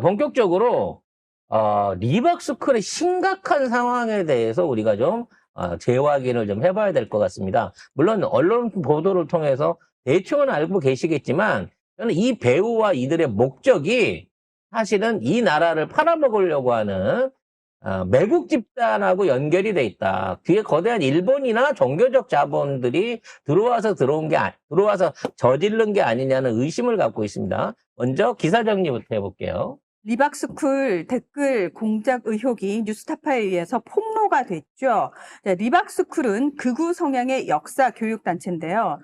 본격적으로 리박스쿨의 심각한 상황에 대해서 우리가 좀 재확인을 좀 해봐야 될 것 같습니다. 물론 언론 보도를 통해서 대충은 알고 계시겠지만 저는 이 배우와 이들의 목적이 사실은 이 나라를 팔아먹으려고 하는 매국 집단하고 연결이 돼 있다. 뒤에 거대한 일본이나 종교적 자본들이 들어와서 들어와서 저지른 게 아니냐는 의심을 갖고 있습니다. 먼저 기사 정리부터 해볼게요. 리박스쿨 댓글 공작 의혹이 뉴스타파에 의해서 폭로가 됐죠. 리박스쿨은 극우 성향의 역사 교육 단체인데요.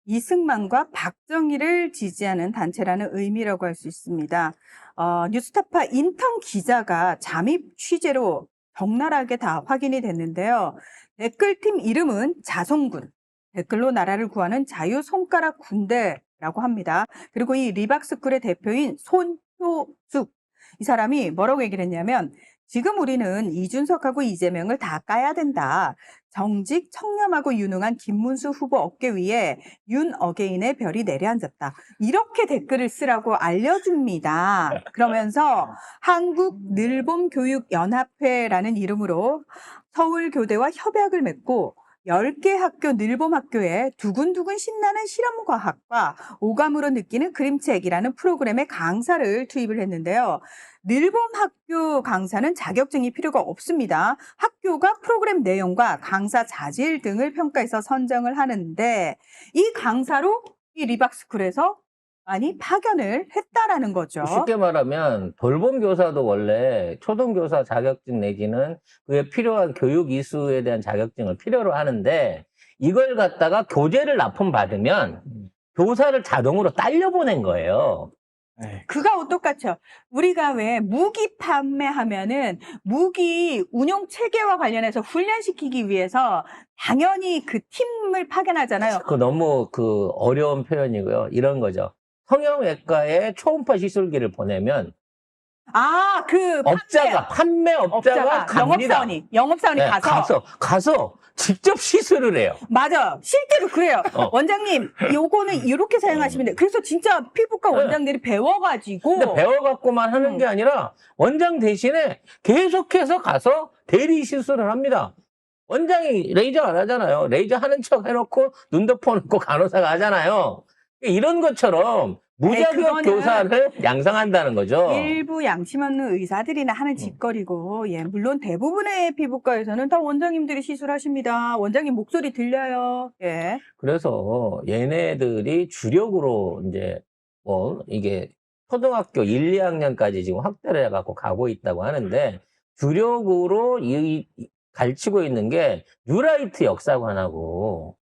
이승만과 박정희를 지지하는 단체라는 의미라고 할 수 있습니다. 뉴스타파 인턴 기자가 잠입 취재로 적나라하게 다 확인이 됐는데요. 댓글팀 이름은 자성군, 댓글로 나라를 구하는 자유 손가락 군대라고 합니다. 그리고 이 리박스쿨의 대표인 손효숙, 이 사람이 뭐라고 얘기를 했냐면, 지금 우리는 이준석하고 이재명을 다 까야 된다. 정직, 청렴하고 유능한 김문수 후보 어깨 위에 윤 어게인의 별이 내려앉았다. 이렇게 댓글을 쓰라고 알려줍니다. 그러면서 한국늘봄교육연합회라는 이름으로 서울교대와 협약을 맺고 10개 학교 늘봄학교에 두근두근 신나는 실험과학과 오감으로 느끼는 그림책이라는 프로그램의 강사를 투입을 했는데요. 늘봄학교 강사는 자격증이 필요가 없습니다. 학교가 프로그램 내용과 강사 자질 등을 평가해서 선정을 하는데, 이 강사로 이 리박스쿨에서 많이 파견을 했다라는 거죠. 쉽게 말하면 돌봄 교사도 원래 초등교사 자격증 내지는 그에 필요한 교육 이수에 대한 자격증을 필요로 하는데, 이걸 갖다가 교재를 납품받으면 교사를 자동으로 딸려보낸 거예요. 그거하고 똑같죠. 우리가 왜 무기 판매하면은 무기 운용 체계와 관련해서 훈련시키기 위해서 당연히 그 팀을 파견하잖아요. 그 너무 어려운 표현이고요. 이런 거죠. 성형외과에 초음파 시술기를 보내면 판매업자가 갑니다. 영업사원이 네, 가서 직접 시술을 해요. 맞아. 실제로 그래요. 원장님, 요거는 이렇게 사용하시면 돼요. 그래서 진짜 피부과 원장들이 배워가지고. 근데 배워갖고만 하는 게 아니라 원장 대신에 계속해서 가서 대리 시술을 합니다. 원장이 레이저 안 하잖아요. 레이저 하는 척 해놓고 눈 덮어놓고 간호사가 하잖아요. 이런 것처럼 무자격 교사를 양성한다는 거죠. 일부 양심 없는 의사들이나 하는 짓거리고, 물론 대부분의 피부과에서는 다 원장님들이 시술하십니다. 원장님 목소리 들려요. 예. 그래서 얘네들이 주력으로 이제 이게 초등학교 1, 2학년까지 지금 확대를 해갖고 가고 있다고 하는데, 주력으로 가르치고 있는 게 뉴라이트 역사관하고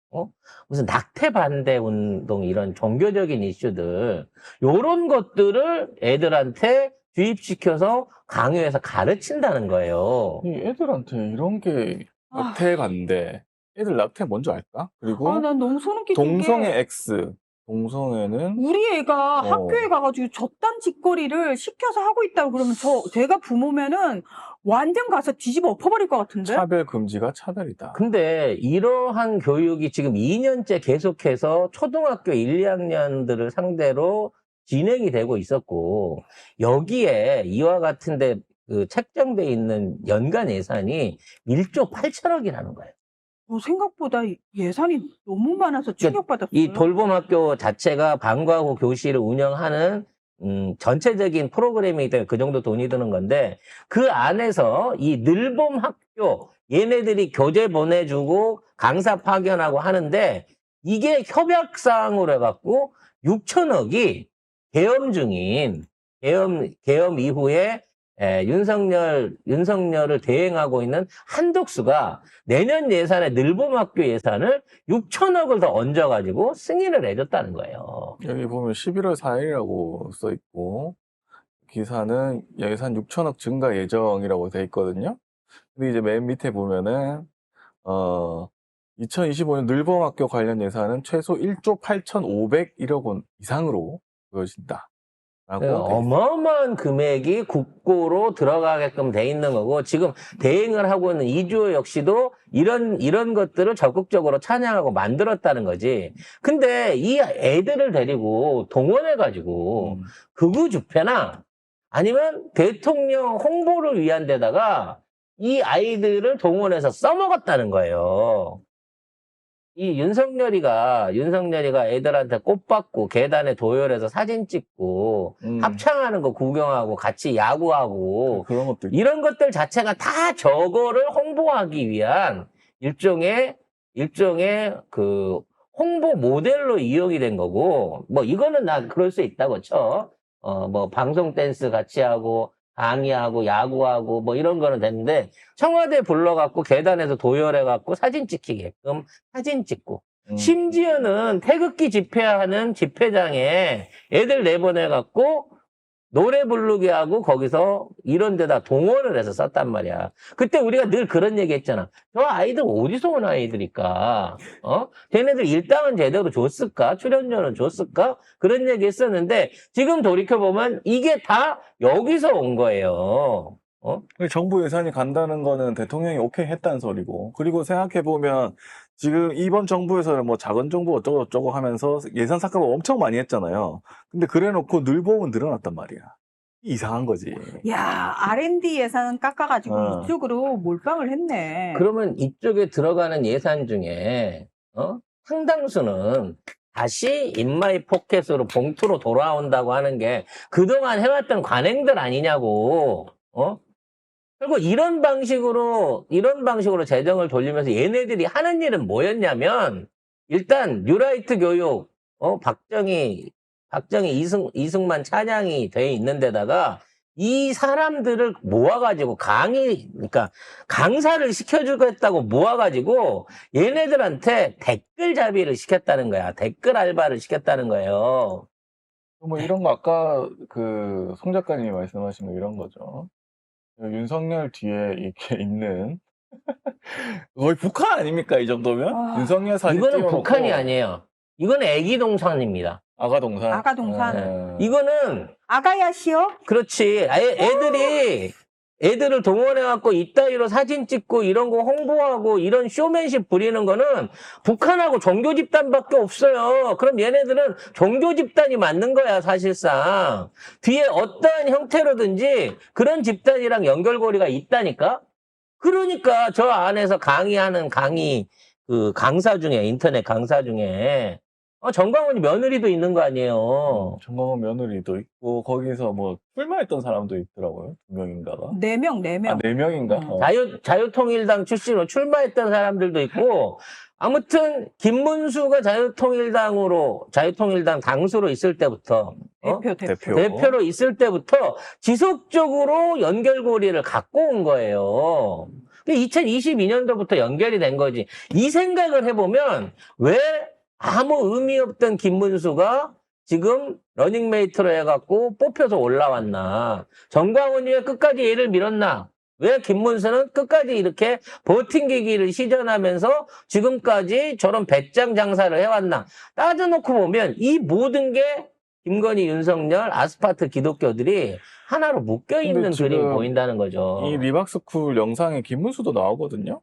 무슨 낙태 반대 운동, 이런 종교적인 이슈들, 요런 것들을 애들한테 주입시켜서 강요해서 가르친다는 거예요. 이 애들한테 이런 게 낙태 반대. 애들 낙태 뭔지 알까? 그리고 난 너무 소름 끼친 게 동성애 X. 동성애는 우리 애가 학교에 가가지고 저딴 짓거리를 시켜서 하고 있다고 그러면 제가 부모면은 완전 가서 뒤집어 엎어버릴 것 같은데? 차별 금지가 차별이다. 근데 이러한 교육이 지금 2년째 계속해서 초등학교 1, 2학년들을 상대로 진행이 되고 있었고, 여기에 이와 같은데 책정돼 있는 연간 예산이 1조 8천억이라는 거예요. 생각보다 예산이 너무 많아서 충격받았어요. 이 돌봄학교 자체가 방과후 교실을 운영하는 전체적인 프로그램이기 때문에 그 정도 돈이 드는 건데, 그 안에서 이 늘봄학교, 얘네들이 교재 보내주고 강사 파견하고 하는데, 이게 협약사항으로 해갖고 6천억이 계엄 중인, 계엄 이후에 윤석열을 대행하고 있는 한덕수가 내년 예산에 늘봄학교 예산을 6천억을 더 얹어가지고 승인을 해줬다는 거예요. 여기 보면 11월 4일이라고 써 있고, 기사는 예산 6천억 증가 예정이라고 돼 있거든요. 근데 이제 맨 밑에 보면은 2025년 늘봄학교 관련 예산은 최소 1조 8,501억 원 이상으로 보여진다. 어마어마한 금액이 국고로 들어가게끔 돼 있는 거고, 지금 대행을 하고 있는 이주호 역시도 이런 것들을 적극적으로 찬양하고 만들었다는 거지. 근데 이 애들을 데리고 동원해가지고 극우 집회나 아니면 대통령 홍보를 위한 데다가 이 아이들을 동원해서 써먹었다는 거예요. 이 윤석열이가 애들한테 꽃 받고 계단에 도열해서 사진 찍고 합창하는 거 구경하고 같이 야구하고 그런 것도 있고. 이런 것들 자체가 다 저거를 홍보하기 위한 일종의 그 홍보 모델로 이용이 된 거고, 뭐 이거는 나 그럴 수 있다고 쳐. 뭐 방송 댄스 같이 하고 강의하고 야구하고 뭐 이런 거는 됐는데 청와대 불러갖고 계단에서 도열해갖고 사진 찍히게끔 사진 찍고 심지어는 태극기 집회하는 집회장에 애들 내보내갖고 노래 부르게 하고 거기서 이런 데다 동원을 해서 썼단 말이야. 그때 우리가 늘 그런 얘기 했잖아. 저 아이들 어디서 온 아이들일까? 걔네들 일당은 제대로 줬을까? 출연료는 줬을까? 그런 얘기 했었는데 지금 돌이켜보면 이게 다 여기서 온 거예요. 정부 예산이 간다는 거는 대통령이 오케이 했다는 소리고. 그리고 생각해보면 지금 이번 정부에서는 뭐 작은 정부 어쩌고저쩌고 하면서 예산 삭감을 엄청 많이 했잖아요. 근데 그래 놓고 늘보면 늘어났단 말이야. 이상한 거지. 야, R&D 예산 깎아가지고 이쪽으로 몰빵을 했네. 그러면 이쪽에 들어가는 예산 중에 상당수는 다시 인마이 포켓으로 봉투로 돌아온다고 하는 게 그동안 해왔던 관행들 아니냐고. 그리고 이런 방식으로 재정을 돌리면서 얘네들이 하는 일은 뭐였냐면 일단 뉴라이트 교육, 박정희, 이승만 찬양이 돼 있는 데다가 이 사람들을 모아가지고 그러니까 강사를 시켜주겠다고 모아가지고 얘네들한테 댓글 잡이를 시켰다는 거야. 댓글 알바를 시켰다는 거예요. 뭐 이런 거 아까 그 송 작가님이 말씀하신 거 이런 거죠. 윤석열 뒤에 이렇게 있는 거의 북한 아닙니까? 이 정도면? 윤석열 사진 이거는 띄워놓고 북한이 아니에요. 이거는 애기동산입니다. 아가동산. 아가동산. 이거는 아가야시요? 그렇지. 애들을 동원해갖고 이따위로 사진 찍고 이런 거 홍보하고 이런 쇼맨십 부리는 거는 북한하고 종교 집단밖에 없어요. 그럼 얘네들은 종교 집단이 맞는 거야, 사실상. 뒤에 어떠한 형태로든지 그런 집단이랑 연결고리가 있다니까? 그러니까 저 안에서 강의하는 그 강사 중에, 인터넷 강사 중에 정광훈이 며느리도 있는 거 아니에요. 정광훈 며느리도 있고 거기서 뭐 출마했던 사람도 있더라고요. 2명인가가. 4명. 4명인가? 자유통일당 출신으로 출마했던 사람들도 있고, 아무튼 김문수가 자유통일당 당수로 있을 때부터 대표로 있을 때부터 지속적으로 연결고리를 갖고 온 거예요. 2022년도부터 연결이 된 거지. 이 생각을 해보면 왜 아무 의미 없던 김문수가 지금 러닝메이트로 해갖고 뽑혀서 올라왔나? 정광훈이 왜 끝까지 얘를 밀었나? 왜 김문수는 끝까지 이렇게 버팅기기를 시전하면서 지금까지 저런 배짱 장사를 해왔나? 따져놓고 보면 이 모든 게 김건희, 윤석열, 아스파트 기독교들이 하나로 묶여있는 그림이 보인다는 거죠. 이 리박스쿨 영상에 김문수도 나오거든요.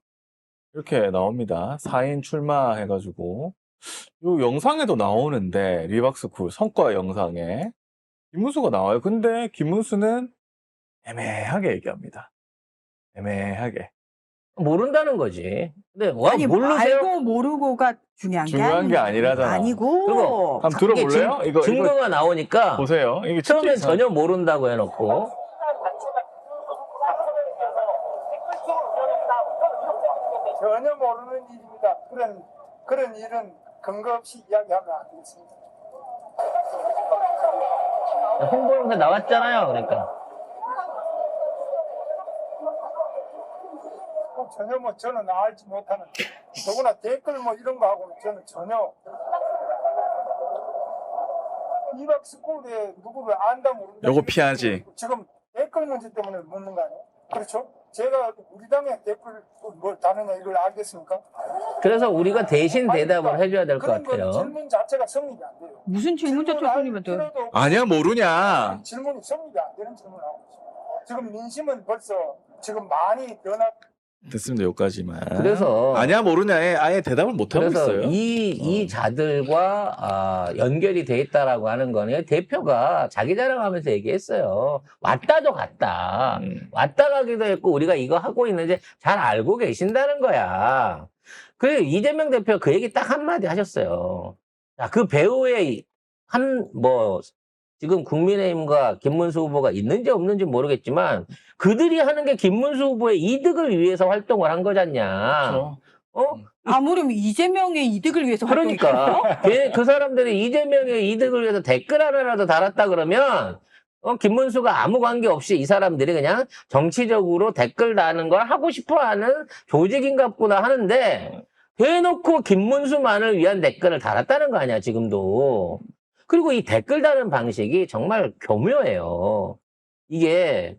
이렇게 나옵니다. 4인 출마해가지고 이 영상에도 나오는데 리박스쿨 성과 영상에 김문수가 나와요. 근데 김문수는 애매하게 얘기합니다. 애매하게. 모른다는 거지. 근데 아니, 모르세요? 알고 모르고가 중요한 게 아니라잖아. 아니고. 그리고 한번 들어볼래요? 이거 증거가 나오니까 보세요. 이게 처음엔 전혀 모른다고 해놓고. 전혀 모르는 일입니다. 그런 일은 근거 없이 이야기하면 안 되겠습니다. 홍보 영상 나왔잖아요. 그러니까. 전혀 저는 알지 못하는 더구나 댓글 이런 거 하고는 저는 전혀 리박스쿨에 누구를 안다 모른다. 요거 피하지. 지금 댓글 문제 때문에 묻는 거 아니에요? 그렇죠? 제가 우리 당의 댓글 뭘 다느냐 이걸 알겠습니까? 그래서 우리가 대신 대답을 해줘야 될 것 그런 건 같아요. 질문 자체가 성립이 안 돼요. 무슨 질문조차 성립이 안 돼요? 필요도 없고 아니야, 모르냐. 질문이 성립이 안 되는 질문을 하고 있어요. 지금 민심은 벌써 지금 많이 변화 됐습니다. 여기까지만. 그래서 아냐 모르냐에 아예 대답을 못 하고 그래서 있어요. 이 자들과 연결이 돼 있다라고 하는 거는 대표가 자기 자랑하면서 얘기했어요. 왔다도 갔다. 왔다 가기도 했고 우리가 이거 하고 있는지 잘 알고 계신다는 거야. 그 이재명 대표 그 얘기 딱 한마디 하셨어요. 자, 그 배후에 지금 국민의힘과 김문수 후보가 있는지 없는지 모르겠지만 그들이 하는 게 김문수 후보의 이득을 위해서 활동을 한 거잖냐. 그렇죠. 아무렴 이재명의 이득을 위해서 활동했어요? 그러니까 그 사람들이 이재명의 이득을 위해서 댓글 하나라도 달았다 그러면 김문수가 아무 관계 없이 이 사람들이 그냥 정치적으로 댓글 다는 걸 하고 싶어하는 조직인갑구나 하는데 대놓고 김문수만을 위한 댓글을 달았다는 거 아니야 지금도. 그리고 이 댓글 다는 방식이 정말 교묘해요. 이게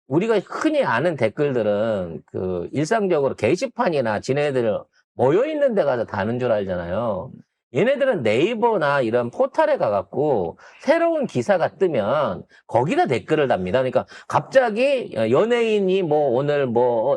우리가 흔히 아는 댓글들은 그 일상적으로 게시판이나 지네들 모여있는 데 가서 다는 줄 알잖아요. 얘네들은 네이버나 이런 포털에 가갖고 새로운 기사가 뜨면 거기다 댓글을 답니다. 그러니까 갑자기 연예인이 오늘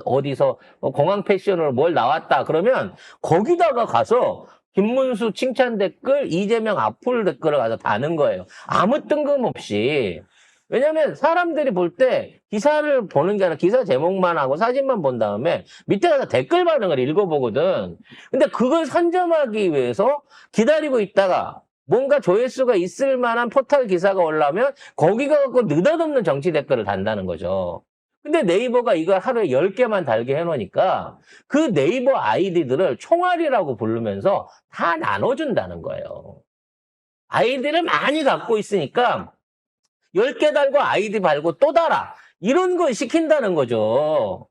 어디서 공항 패션으로 뭘 나왔다 그러면 거기다가 가서 김문수 칭찬 댓글, 이재명 악플 댓글을 가서 다는 거예요. 아무 뜬금없이. 왜냐면 사람들이 볼 때 기사를 보는 게 아니라 기사 제목만 하고 사진만 본 다음에 밑에 가서 댓글 반응을 읽어보거든. 근데 그걸 선점하기 위해서 기다리고 있다가 뭔가 조회수가 있을 만한 포털 기사가 올라오면 거기 가서 느닷없는 정치 댓글을 단다는 거죠. 근데 네이버가 이걸 하루에 10개만 달게 해놓으니까 그 네이버 아이디들을 총알이라고 부르면서 다 나눠준다는 거예요. 아이디를 많이 갖고 있으니까 10개 달고 아이디 달고 또 달아. 이런 걸 시킨다는 거죠.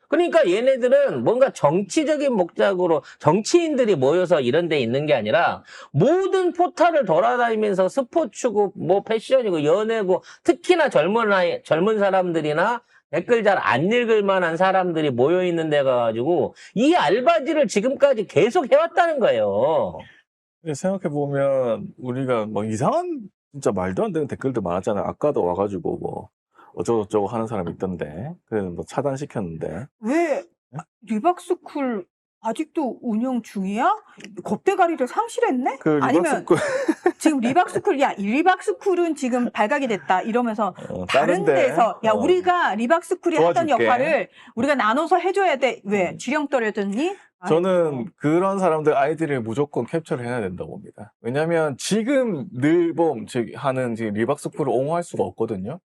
그러니까 얘네들은 뭔가 정치적인 목적으로 정치인들이 모여서 이런 데 있는 게 아니라 모든 포털을 돌아다니면서 스포츠고 패션이고 연예고 특히나 젊은 사람들이나 댓글 잘 안 읽을 만한 사람들이 모여 있는 데 가가지고 이 알바지를 지금까지 계속 해왔다는 거예요. 생각해보면 우리가 이상한 진짜 말도 안 되는 댓글도 많았잖아요. 아까도 와가지고 어쩌고저쩌고 하는 사람이 있던데 그래서 차단시켰는데 왜 리박스쿨 아직도 운영 중이야? 겁대가리를 상실했네? 그 아니면 지금 리박스쿨은 지금 발각이 됐다 이러면서 다른 다른데, 데서 우리가 리박스쿨이 하던 도와줄게. 역할을 우리가 나눠서 해줘야 돼. 왜? 지령 떨어졌니? 저는 그런 사람들 아이디를 무조건 캡처를 해야 된다고 봅니다. 왜냐하면 지금 늘봄 하는 지금 리박스쿨을 옹호할 수가 없거든요.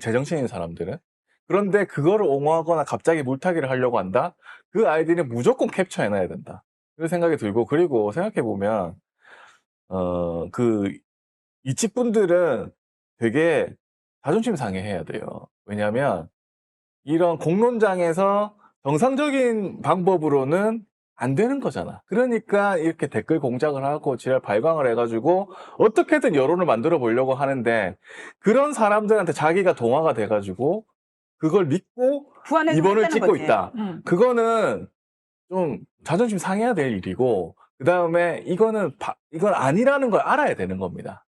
제정신인 사람들은. 그런데 그거를 옹호하거나 갑자기 물타기를 하려고 한다? 그 아이디는 무조건 캡처해놔야 된다. 그런 생각이 들고, 그리고 생각해보면, 이집 분들은 되게 자존심 상해해야 돼요. 왜냐면, 이런 공론장에서 정상적인 방법으로는 안 되는 거잖아. 그러니까 이렇게 댓글 공작을 하고 지랄 발광을 해가지고 어떻게든 여론을 만들어 보려고 하는데 그런 사람들한테 자기가 동화가 돼가지고 그걸 믿고 입원을 찍고 있다. 그거는 좀 자존심 상해야 될 일이고 그 다음에 이건 아니라는 걸 알아야 되는 겁니다.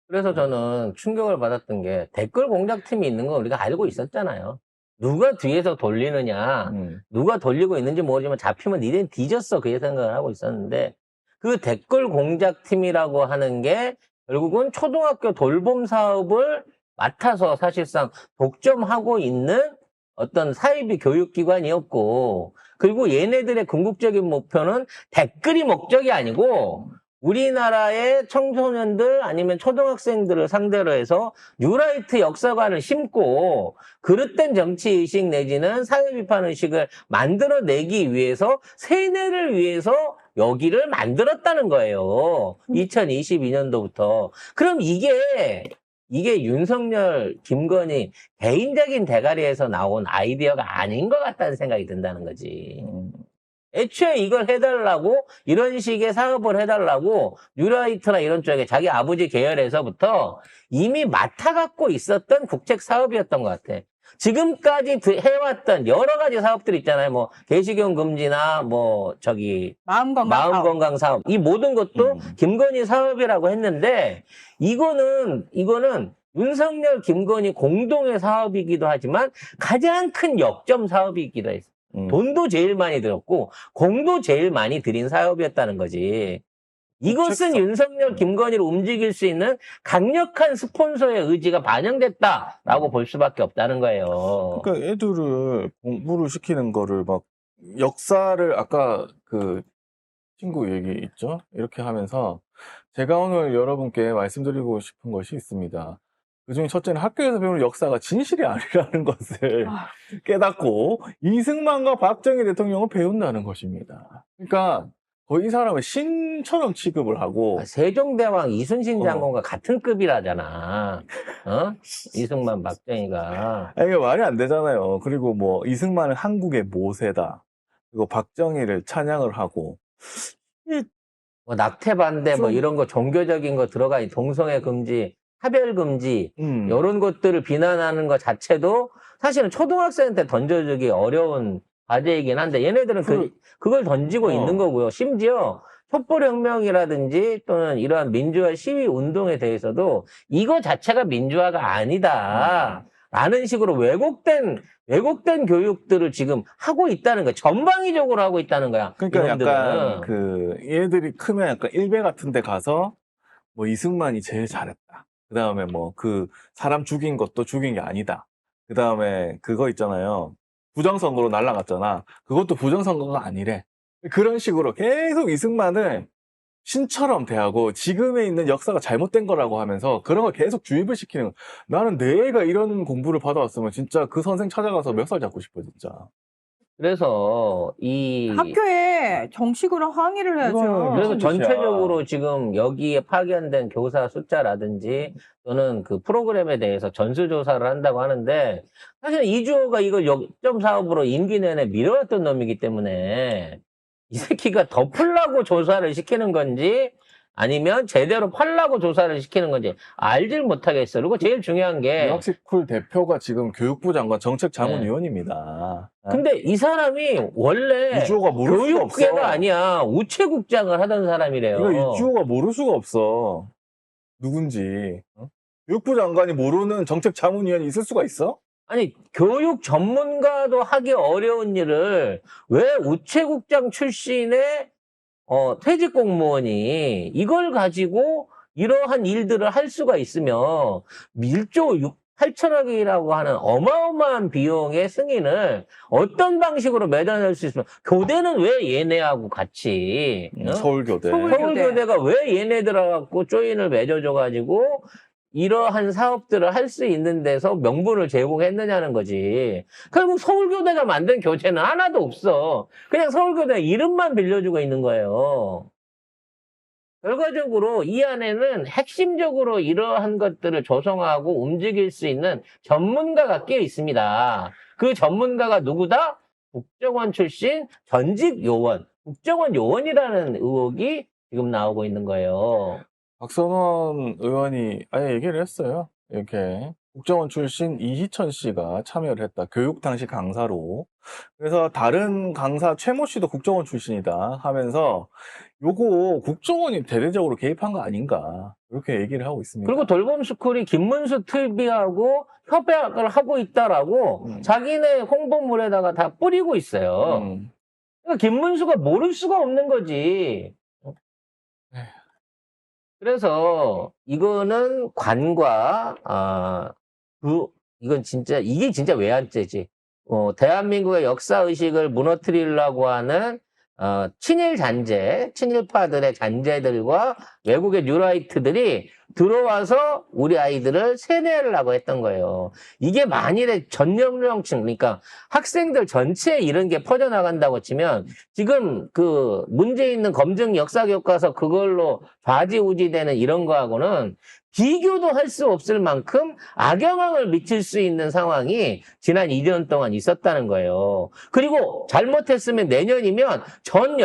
그래서 저는 충격을 받았던 게 댓글 공작팀이 있는 건 우리가 알고 있었잖아요. 누가 뒤에서 돌리느냐, 누가 돌리고 있는지 모르지만 잡히면 니네 뒤졌어. 그 생각을 하고 있었는데 그 댓글 공작팀이라고 하는 게 결국은 초등학교 돌봄 사업을 맡아서 사실상 독점하고 있는 어떤 사이비 교육기관이었고 그리고 얘네들의 궁극적인 목표는 댓글이 목적이 아니고 우리나라의 청소년들 아니면 초등학생들을 상대로 해서 뉴라이트 역사관을 심고 그릇된 정치의식 내지는 사회비판의식을 만들어내기 위해서 세뇌를 위해서 여기를 만들었다는 거예요. 2022년도부터. 그럼 이게 윤석열, 김건희 개인적인 대가리에서 나온 아이디어가 아닌 것 같다는 생각이 든다는 거지. 애초에 이걸 해달라고 이런 식의 사업을 해달라고 뉴라이트나 이런 쪽에 자기 아버지 계열에서부터 이미 맡아갖고 있었던 국책 사업이었던 것 같아. 지금까지 해왔던 여러 가지 사업들 있잖아요. 개식용 금지나 마음건강 사업. 이 모든 것도 김건희 사업이라고 했는데 이거는 윤석열, 김건희 공동의 사업이기도 하지만 가장 큰 역점 사업이기도 했어. 돈도 제일 많이 들었고 공도 제일 많이 들인 사업이었다는 거지. 이것은 책상. 윤석열, 김건희를 움직일 수 있는 강력한 스폰서의 의지가 반영됐다라고 볼 수밖에 없다는 거예요. 그러니까 애들을 공부를 시키는 거를 막 역사를 아까 그 친구 얘기 있죠? 이렇게 하면서 제가 오늘 여러분께 말씀드리고 싶은 것이 있습니다. 그중에 첫째는 학교에서 배우는 역사가 진실이 아니라는 것을 아. 깨닫고 이승만과 박정희 대통령을 배운다는 것입니다. 그러니까 거의 이 사람을 신처럼 취급을 하고 세종대왕 이순신 어. 장군과 같은 급이라잖아. 어? 이승만, 박정희가. 아니, 이게 말이 안 되잖아요. 그리고 뭐 이승만은 한국의 모세다. 그리고 박정희를 찬양을 하고 뭐 낙태 반대 뭐 좀- 이런 거 종교적인 거 들어가 있는 동성애 금지, 차별 금지 이런 것들을 비난하는 것 자체도 사실은 초등학생한테 던져주기 어려운 과제이긴 한데 얘네들은 그걸 던지고 어. 있는 거고요. 심지어 촛불혁명이라든지 또는 이러한 민주화 시위 운동에 대해서도 이거 자체가 민주화가 아니다. 라는 식으로 왜곡된 교육들을 지금 하고 있다는 거야. 전방위적으로 하고 있다는 거야. 그러니까 이놈들은. 약간 그 얘들이 크면 약간 일베 같은 데 가서 뭐 이승만이 제일 잘했다. 그다음에 뭐 그 사람 죽인 것도 죽인 게 아니다. 그다음에 그거 있잖아요. 부정선거로 날아갔잖아. 그것도 부정선거가 아니래. 그런 식으로 계속 이승만을 신처럼 대하고 지금에 있는 역사가 잘못된 거라고 하면서 그런 걸 계속 주입을 시키는 거. 나는 내 애가 이런 공부를 받아왔으면 진짜 그 선생 찾아가서 멱살 잡고 싶어 진짜. 그래서 이 학교에 정식으로 항의를 해야죠. 이거는 그래서 무슨 뜻이야. 전체적으로 지금 여기에 파견된 교사 숫자라든지 또는 그 프로그램에 대해서 전수조사를 한다고 하는데 사실 이주호가 이걸 역점 사업으로 임기 내내 밀어왔던 놈이기 때문에 이 새끼가 덮으려고 조사를 시키는 건지 아니면 제대로 팔라고 조사를 시키는 건지 알질 못하겠어. 그리고 제일 중요한 게 유학식쿨 대표가 지금 교육부 장관 정책자문위원입니다. 근데 이 사람이 원래 이주호가 모를 수가 없어. 교육계가 아니야. 우체국장을 하던 사람이래요. 이거 이주호가 모를 수가 없어. 누군지. 어? 교육부 장관이 모르는 정책자문위원이 있을 수가 있어? 아니, 교육 전문가도 하기 어려운 일을 왜 우체국장 출신의 퇴직 공무원이 이걸 가지고 이러한 일들을 할 수가 있으며 1조 8천억이라고 하는 어마어마한 비용의 승인을 어떤 방식으로 매달릴 수 있으면 교대는 왜 얘네하고 같이 서울교대. 서울교대가 왜 얘네들하고 조인을 맺어줘가지고 이러한 사업들을 할 수 있는 데서 명분을 제공했느냐는 거지. 결국 서울교대가 만든 교재는 하나도 없어. 그냥 서울교대 이름만 빌려주고 있는 거예요. 결과적으로 이 안에는 핵심적으로 이러한 것들을 조성하고 움직일 수 있는 전문가가 끼어 있습니다. 그 전문가가 누구다? 국정원 출신 전직 요원. 국정원 요원이라는 의혹이 지금 나오고 있는 거예요. 박선원 의원이 아예 얘기를 했어요. 이렇게 국정원 출신 이희천 씨가 참여를 했다. 교육 당시 강사로. 그래서 다른 강사 최모 씨도 국정원 출신이다 하면서 요거 국정원이 대대적으로 개입한 거 아닌가 이렇게 얘기를 하고 있습니다. 그리고 돌봄스쿨이 김문수 특비하고 협약을 하고 있다라고 자기네 홍보물에다가 다 뿌리고 있어요. 그러니까 김문수가 모를 수가 없는 거지. 그래서 이거는 관과 이건 진짜 이게 진짜 외환죄지. 대한민국의 역사 의식을 무너뜨리려고 하는 친일 잔재, 친일파들의 잔재들과 외국의 뉴라이트들이 들어와서 우리 아이들을 세뇌하려고 했던 거예요. 이게 만일에 전 연령층, 그러니까 학생들 전체에 이런 게 퍼져나간다고 치면 지금 그 문제 있는 검증 역사 교과서 그걸로 좌지우지되는 이런 거하고는 비교도 할 수 없을 만큼 악영향을 미칠 수 있는 상황이 지난 2년 동안 있었다는 거예요. 그리고 잘못했으면 내년이면 전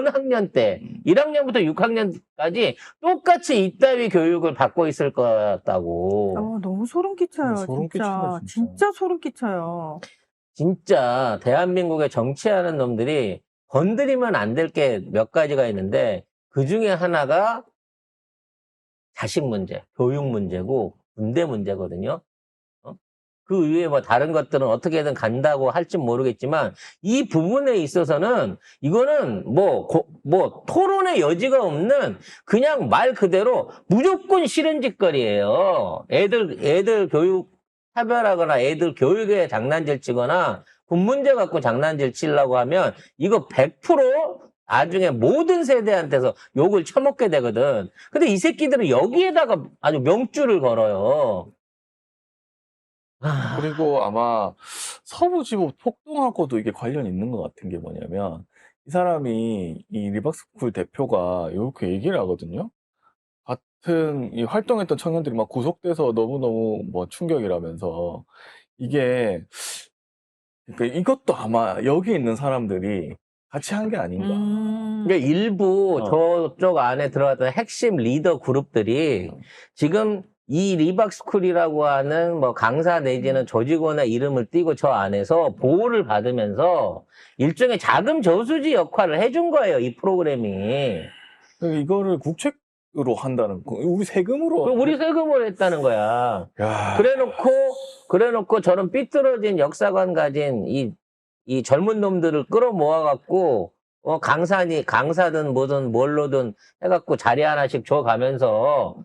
학년 때 1학년부터 6학년까지 똑같이 이따위 교육을 받고 있을 것 같다고. 너무 소름 끼쳐요. 소름 진짜. 끼친다, 진짜. 진짜 소름 끼쳐요. 진짜 대한민국에 정치하는 놈들이 건드리면 안 될 게 몇 가지가 있는데 그 중에 하나가 자식 문제, 교육 문제고 군대 문제거든요. 그 위에 뭐 다른 것들은 어떻게든 간다고 할지 모르겠지만 이 부분에 있어서는 이거는 뭐 토론의 여지가 없는 그냥 말 그대로 무조건 싫은 짓거리예요. 애들 교육 차별하거나 애들 교육에 장난질 치거나 군 문제 갖고 장난질 치려고 하면 이거 100% 나중에 모든 세대한테서 욕을 처먹게 되거든. 근데 이 새끼들은 여기에다가 아주 명줄을 걸어요. 그리고 아마 서부지법 폭동하고도 이게 관련이 있는 것 같은 게 뭐냐면 이 사람이 이 리박스쿨 대표가 이렇게 얘기를 하거든요. 같은 이 활동했던 청년들이 막 구속돼서 너무너무 뭐 충격이라면서 이게 그러니까 이것도 아마 여기 있는 사람들이 같이 한 게 아닌가. 그러니까 일부 어. 저쪽 안에 들어갔던 핵심 리더 그룹들이 지금 이 리박스쿨이라고 하는 뭐 강사 내지는 조직원의 이름을 띄고 저 안에서 보호를 받으면서 일종의 자금 저수지 역할을 해준 거예요, 이 프로그램이. 그러니까 이거를 국책으로 한다는 거. 우리 세금으로. 우리 세금으로 했다는 거야. 야. 그래놓고 저런 삐뚤어진 역사관 가진 이 젊은 놈들을 끌어모아갖고, 강사든 뭐든 뭘로든 해갖고 자리 하나씩 줘가면서,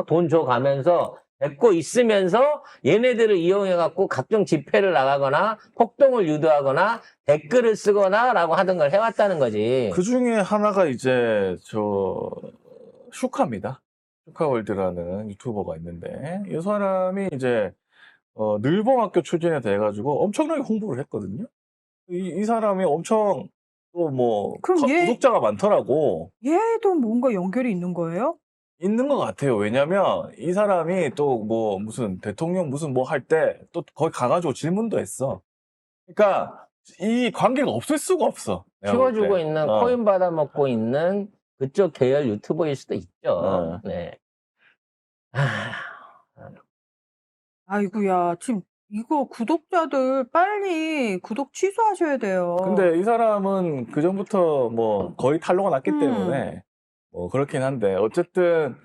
돈 줘가면서, 뱉고 있으면서 얘네들을 이용해갖고 각종 집회를 나가거나, 폭동을 유도하거나, 댓글을 쓰거나, 라고 하던 걸 해왔다는 거지. 그 중에 하나가 이제 슈카입니다. 슈카월드라는 유튜버가 있는데 이 사람이 이제 늘봉학교 출신에서 해가지고 엄청나게 홍보를 했거든요. 이 사람이 엄청 또 뭐 그럼 구독자가 많더라고. 얘도 뭔가 연결이 있는 거예요? 있는 것 같아요. 왜냐면 이 사람이 또 뭐 무슨 대통령 무슨 뭐 할 때 또 거기 가가지고 질문도 했어. 그러니까 이 관계가 없을 수가 없어. 내가 볼 키워주고 때. 있는, 코인 받아먹고 있는 그쪽 계열 유튜버일 수도 있죠. 네. 아이고야, 지금 이거 구독자들 빨리 구독 취소하셔야 돼요. 근데 이 사람은 그전부터 뭐 거의 탈로가 났기 음. 때문에 뭐 그렇긴 한데 어쨌든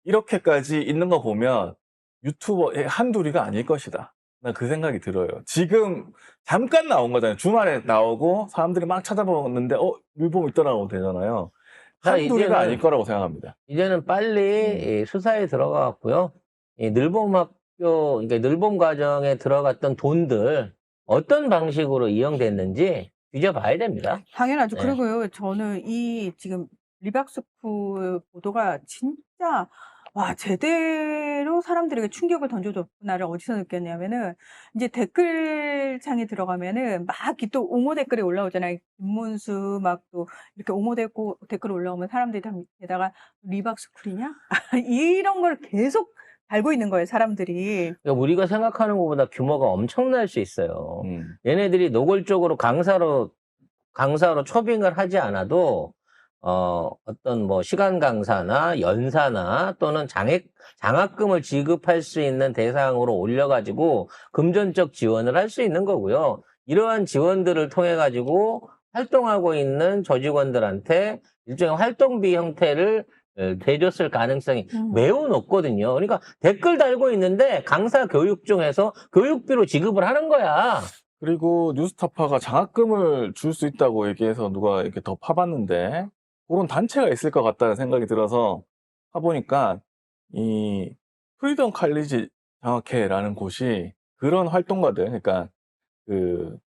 이렇게까지 있는 거 보면 유튜버 한둘이가 아닐 것이다. 난 그 생각이 들어요. 지금 잠깐 나온 거잖아요. 주말에 나오고 사람들이 막 찾아보는데 물범 있더라고 되잖아요. 자, 한둘이가 이제는- 아닐 거라고 생각합니다. 이제는 빨리 이 수사에 들어가갖고요. 이 그러니까 늘봄 과정에 들어갔던 돈들 어떤 방식으로 이용됐는지 뒤져봐야 됩니다. 당연하죠. 네. 그리고요, 저는 이 지금 리박스쿨 보도가 진짜 와, 제대로 사람들에게 충격을 던져줬구나를 어디서 느꼈냐면은 이제 댓글창에 들어가면은 막 또 옹호 댓글이 올라오잖아요. 김문수 막 또 이렇게 옹호 댓글 올라오면 사람들이 다 밑에다가 리박스쿨이냐? 이런 걸 계속 달고 있는 거예요, 사람들이. 그러니까 우리가 생각하는 것보다 규모가 엄청날 수 있어요. 음. 얘네들이 노골적으로 강사로 초빙을 하지 않아도 어떤 뭐 시간 강사나 연사나 또는 장학금을 지급할 수 있는 대상으로 올려가지고 금전적 지원을 할 수 있는 거고요. 이러한 지원들을 통해 가지고 활동하고 있는 조직원들한테 일종의 활동비 형태를 대줬을 가능성이 매우 높거든요. 그러니까 댓글 달고 있는데 강사 교육 중에서 교육비로 지급을 하는 거야. 그리고 뉴스타파가 장학금을 줄 수 있다고 얘기해서 누가 이렇게 더 파봤는데 그런 단체가 있을 것 같다는 생각이 들어서 파보니까 이 프리덤 칼리지 장학회라는 곳이 그런 활동가들, 그러니까 그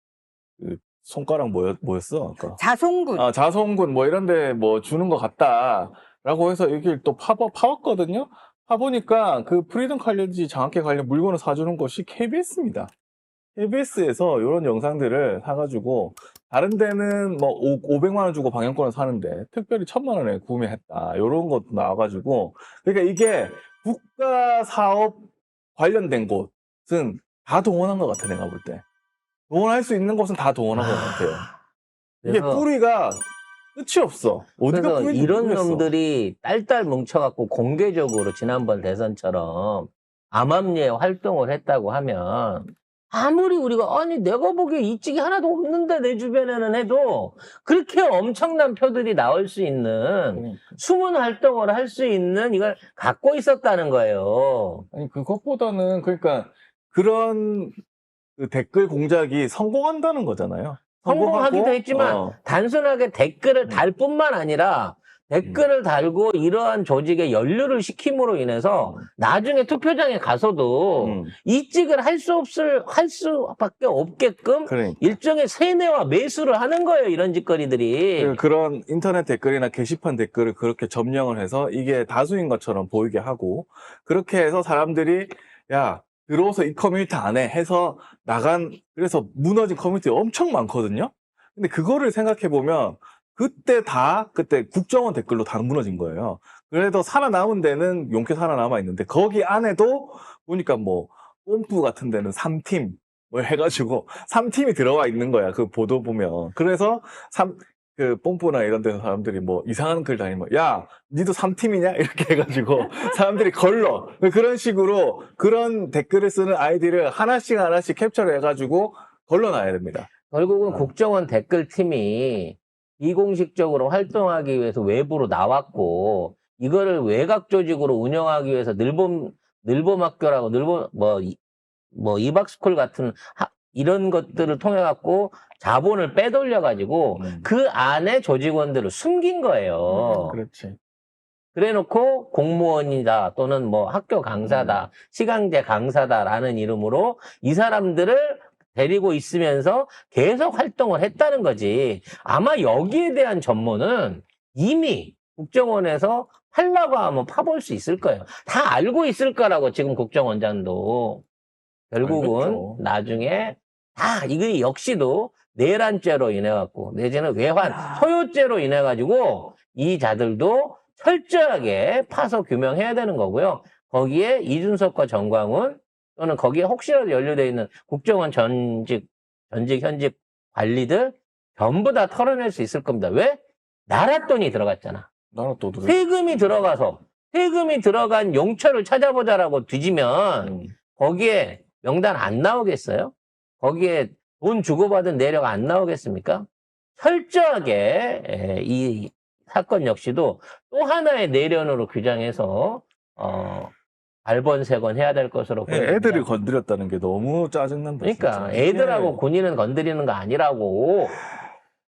손가락 뭐였어? 아까? 자송군. 자성군 뭐 이런 데 뭐 주는 것 같다라고 해서 여기를 또 파봤거든요. 파보니까 그 프리덤 칼리지 장학회 관련 물건을 사주는 곳이 KBS입니다. KBS에서 이런 영상들을 사가지고 다른 데는 뭐 500만 원 주고 방영권을 사는데 특별히 1000만 원에 구매했다. 이런 것도 나와가지고 그러니까 이게 국가 사업 관련된 곳은 다 동원한 것 같아 내가 볼 때. 동원할 수 있는 곳은 다 동원한 것 같아요. 이게 그래서- 뿌리가 끝이 없어. 어디가 그래서 뿌리인지 이런 모르겠어. 놈들이 딸딸 뭉쳐갖고 공개적으로 지난번 대선처럼 암암리에 활동을 했다고 하면 아무리 우리가 아니 내가 보기에 이직이 하나도 없는데 내 주변에는 해도 그렇게 엄청난 표들이 나올 수 있는 숨은 활동을 할 수 있는 이걸 갖고 있었다는 거예요. 아니 그것보다는 그러니까 그런 그 댓글 공작이 성공한다는 거잖아요. 성공하기도 성공하고, 했지만 단순하게 댓글을 달 뿐만 아니라 댓글을 달고 이러한 조직에 연루를 시킴으로 인해서 나중에 투표장에 가서도 이직을 할 수밖에 없게끔 그러니까. 일종의 세뇌와 매수를 하는 거예요. 이런 짓거리들이. 그런 인터넷 댓글이나 게시판 댓글을 그렇게 점령을 해서 이게 다수인 것처럼 보이게 하고, 그렇게 해서 사람들이 야 들어와서 이 커뮤니티 안에 해서 그래서 무너진 커뮤니티 엄청 많거든요. 근데 그거를 생각해 보면 그때 국정원 댓글로 다 무너진 거예요. 그래도 살아남은 데는 용케 살아남아 있는데, 거기 안에도 보니까 뭐 뽐뿌 같은 데는 3팀 뭐 해가지고 3팀이 들어와 있는 거야. 그 보도 보면. 그래서 그 뽐뿌나 이런 데서 사람들이 뭐 이상한 글 다니면 야 니도 3팀이냐 이렇게 해가지고 사람들이 걸러. 그런 식으로 그런 댓글을 쓰는 아이디를 하나씩 캡처를 해가지고 걸러놔야 됩니다. 결국은 국정원 댓글팀이 비공식적으로 활동하기 위해서 외부로 나왔고, 이거를 외곽 조직으로 운영하기 위해서 늘봄학교라고 이박스쿨 같은 이런 것들을 통해 갖고 자본을 빼돌려 가지고 그 안에 조직원들을 숨긴 거예요. 그렇지. 그래놓고 공무원이다 또는 뭐 학교 강사다, 시강제 강사다라는 이름으로 이 사람들을 데리고 있으면서 계속 활동을 했다는 거지. 아마 여기에 대한 전모는 이미 국정원에서 하려고 하면 파볼 수 있을 거예요. 다 알고 있을 거라고, 지금 국정원장도. 결국은 알겠죠. 나중에 이거 역시도 내란죄로 인해갖고, 내지는 외환, 소요죄로 인해가지고 이 자들도 철저하게 파서 규명해야 되는 거고요. 거기에 이준석과 정광훈, 또는 거기에 혹시라도 연루되어 있는 국정원 전직, 현직 관리들 전부 다 털어낼 수 있을 겁니다. 왜? 나라 돈이 들어갔잖아. 나는 또 세금이 들어간 용처를 찾아보자라고 뒤지면 거기에 명단 안 나오겠어요? 거기에 돈 주고받은 내역 안 나오겠습니까? 철저하게 이 사건 역시도 또 하나의 내란으로 규정해서 발본색원 해야 될 것으로 보입니다. 애들을 건드렸다는 게 너무 짜증난다. 그러니까 진짜. 애들하고 군인은 건드리는 거 아니라고.